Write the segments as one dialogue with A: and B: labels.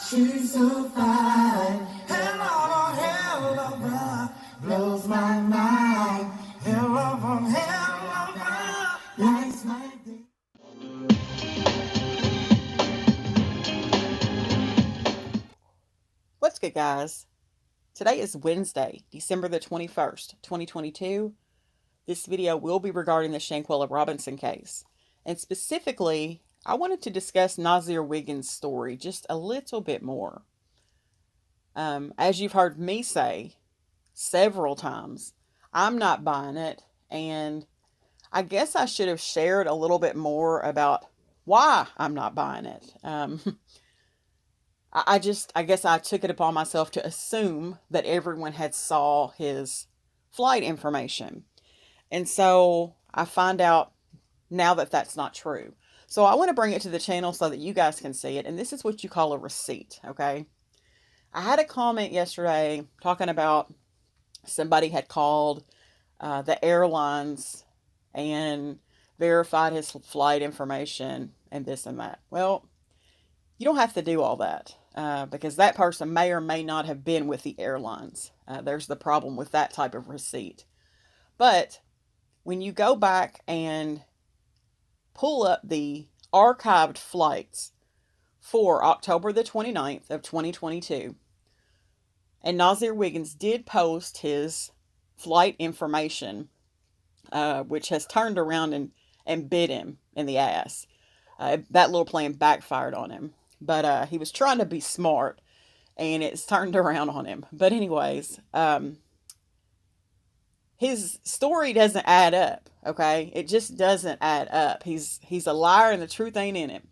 A: She's so fine. Hell of a hell of a blows my mind. Hell of a hell of a lights my day.
B: What's good, guys? Today is Wednesday, December the 21st, 2022. This video will be regarding the Shanquella Robinson case. And specifically, I wanted to discuss Nazeer Wiggins' story just a little bit more. As you've heard me say several times, I'm not buying it. And I guess I should have shared a little bit more about why I'm not buying it. I guess I took it upon myself to assume that everyone had saw his flight information. And so I find out now that that's not true. So I want to bring it to the channel so that you guys can see it. And this is what you call a receipt, okay? I had a comment yesterday talking about somebody had called the airlines and verified his flight information and this and that. Well, you don't have to do all that because that person may or may not have been with the airlines. There's the problem with that type of receipt. But when you go back and pull up the archived flights for October the 29th of 2022, and Nazeer Wiggins did post his flight information, which has turned around and bit him in the ass. That little plan backfired on him. But he was trying to be smart, and it's turned around on him. But anyways, his story doesn't add up, okay? It just doesn't add up. He's a liar, and the truth ain't in him.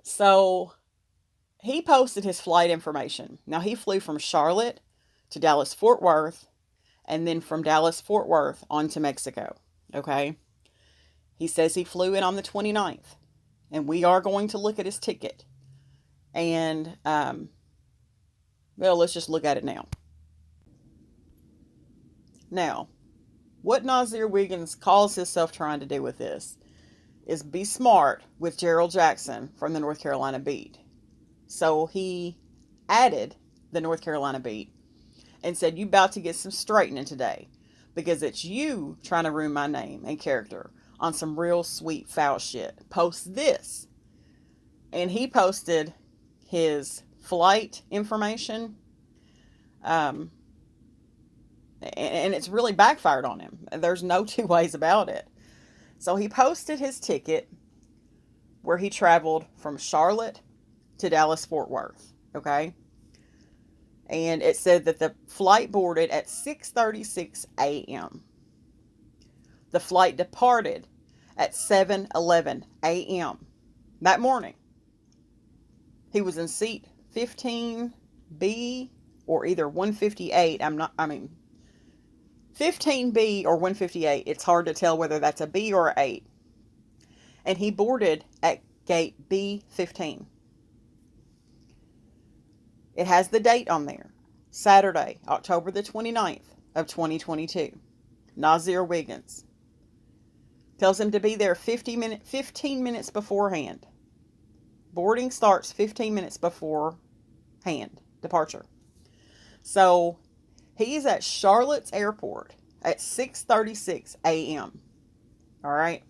B: So he posted his flight information. Now, he flew from Charlotte to Dallas-Fort Worth, and then from Dallas-Fort Worth on to Mexico, okay? He says he flew in on the 29th. And we are going to look at his ticket. And, well, let's just look at it now. Now, what Nazeer Wiggins calls himself trying to do with this is be smart with Gerald Jackson from the North Carolina beat. So he added the North Carolina beat and said, you about to get some straightening today because it's you trying to ruin my name and character on some real sweet foul shit. Post this. And he posted his flight information. And it's really backfired on him. There's no two ways about it. So he posted his ticket where he traveled from Charlotte to Dallas-Fort Worth. Okay. And it said that the flight boarded at 6:36 a.m. The flight departed at 7:11 a.m. that morning. He was in seat 15B or either 158. 15B or 158. It's hard to tell whether that's a B or an 8. And he boarded at gate B15. It has the date on there. Saturday, October the 29th of 2022. Nazeer Wiggins. Tells him to be there 15 minutes beforehand. Boarding starts 15 minutes beforehand. Departure. So he's at Charlotte's airport at 6:36 a.m. All right.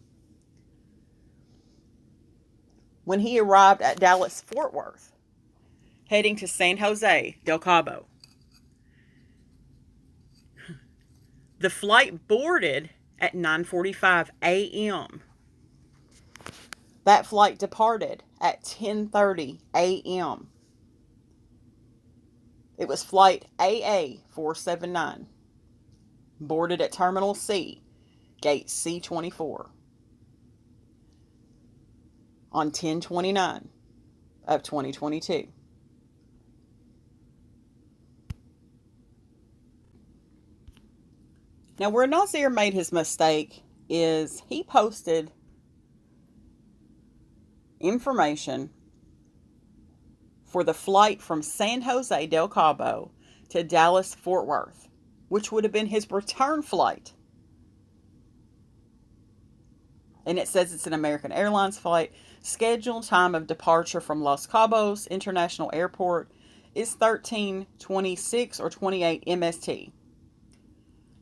B: When he arrived at Dallas-Fort Worth, heading to San Jose del Cabo, the flight boarded at 9:45 a.m. That flight departed at 10:30 a.m. It was flight AA 479. Boarded at Terminal C, gate C24. On 10/29 of 2022. Now, where Nazeer made his mistake is he posted information for the flight from San Jose del Cabo to Dallas-Fort Worth, which would have been his return flight. And it says it's an American Airlines flight. Scheduled time of departure from Los Cabos International Airport is 13:26 or 28 MST.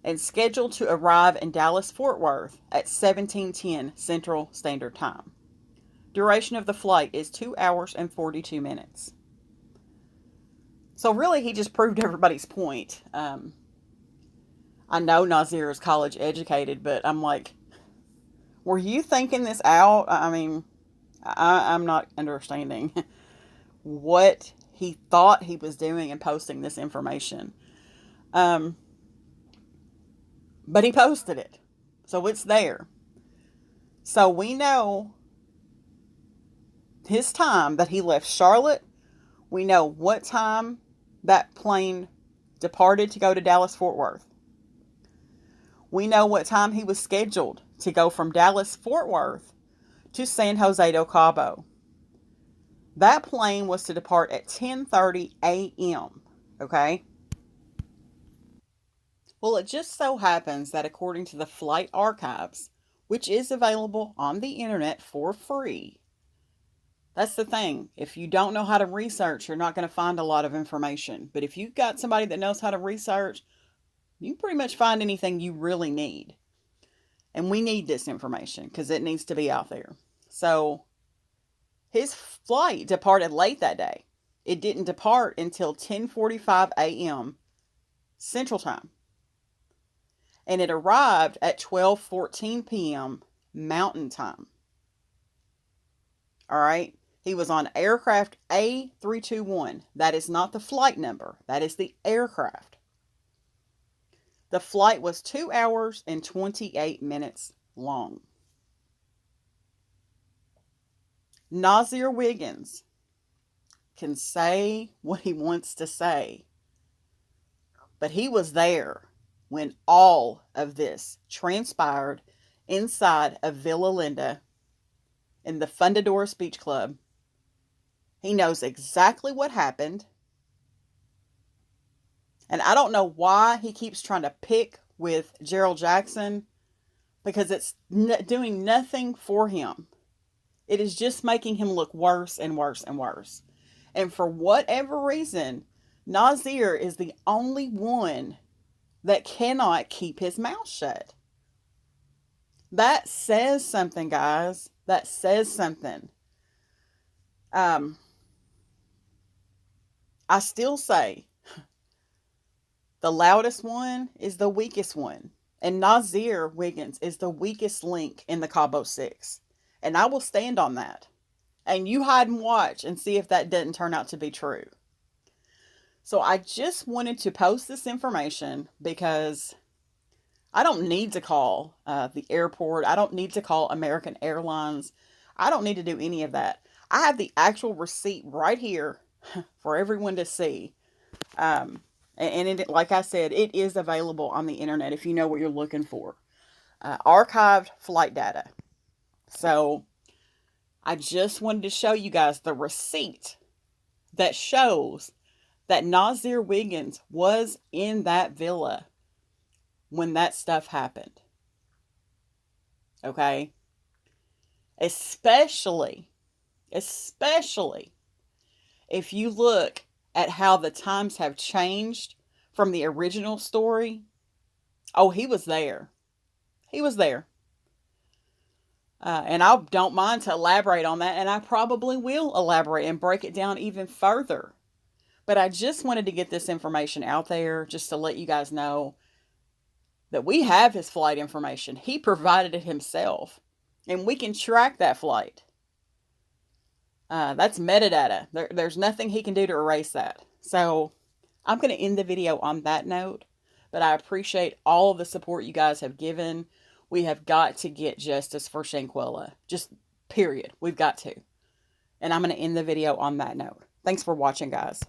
B: And scheduled to arrive in Dallas-Fort Worth at 17:10 Central Standard Time. Duration of the flight is 2 hours and 42 minutes. So really, he just proved everybody's point. I know Nazeer is college educated, but I'm like, were you thinking this out? I mean, I'm not understanding what he thought he was doing in posting this information. But he posted it. So it's there. So we know his time that he left Charlotte. We know what time that plane departed to go to Dallas-Fort Worth. We know what time he was scheduled to go from Dallas-Fort Worth to San Jose del Cabo. That plane was to depart at 10:30 a.m., okay? Well, it just so happens that according to the flight archives, which is available on the internet for free, that's the thing. If you don't know how to research, you're not going to find a lot of information. But if you've got somebody that knows how to research, you can pretty much find anything you really need. And we need this information because it needs to be out there. So his flight departed late that day. It didn't depart until 10:45 a.m. Central Time. And it arrived at 12:14 p.m. Mountain Time. All right. He was on aircraft A321. That is not the flight number. That is the aircraft. The flight was 2 hours and 28 minutes long. Nazeer Wiggins can say what he wants to say, but he was there when all of this transpired inside of Villa Linda in the Fundadores Beach Club. He knows exactly what happened. And I don't know why he keeps trying to pick with Gerald Jackson, because it's doing nothing for him. It is just making him look worse and worse and worse. And for whatever reason, Nazeer is the only one that cannot keep his mouth shut. That says something, guys. That says something. I still say the loudest one is the weakest one. And Nazeer Wiggins is the weakest link in the Cabo 6. And I will stand on that. And you hide and watch and see if that doesn't turn out to be true. So I just wanted to post this information because I don't need to call the airport. I don't need to call American Airlines. I don't need to do any of that. I have the actual receipt right here for everyone to see. And it, like I said, it is available on the internet if you know what you're looking for. Archived flight data. So I just wanted to show you guys the receipt that shows that Nazeer Wiggins was in that villa when that stuff happened. Okay? Especially if you look at how the times have changed from the original story. Oh, he was there. He was there. And I don't mind to elaborate on that, and I probably will elaborate and break it down even further. But I just wanted to get this information out there just to let you guys know that we have his flight information. He provided it himself, and we can track that flight. That's metadata. There's nothing he can do to erase that. So I'm going to end the video on that note, but I appreciate all of the support you guys have given. We have got to get justice for Shanquella. Just period. We've got to. And I'm going to end the video on that note. Thanks for watching, guys.